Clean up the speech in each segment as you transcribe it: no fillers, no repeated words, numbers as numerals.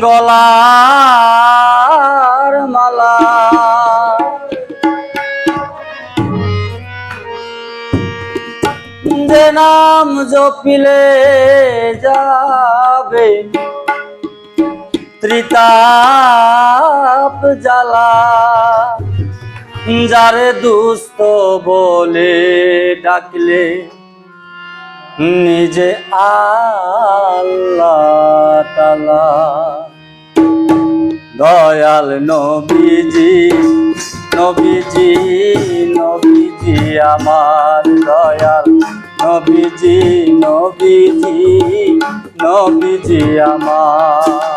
গলার মালা যে নাম জপিলে যাবে ত্রিতাপ জ্বালা যারে দুস্থ বলে ডাকলে নিজে আল্লাহ তাআলা দয়াল নবীজি নবীজি নবীজি আমার দয়াল নবীজি নবীজি নবীজি আমার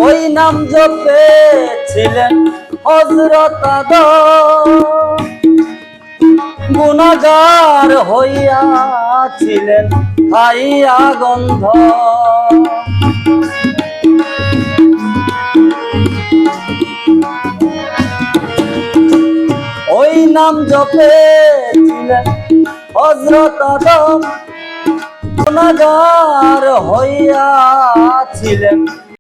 ওই নাম জপেছিলেন হযরত আদম গুনাহগার হইয়াছিলেন খাইয়া গন্ধ ওই নাম জপেছিলেন হযরত আদম গুনাহগার হইয়াছিলেন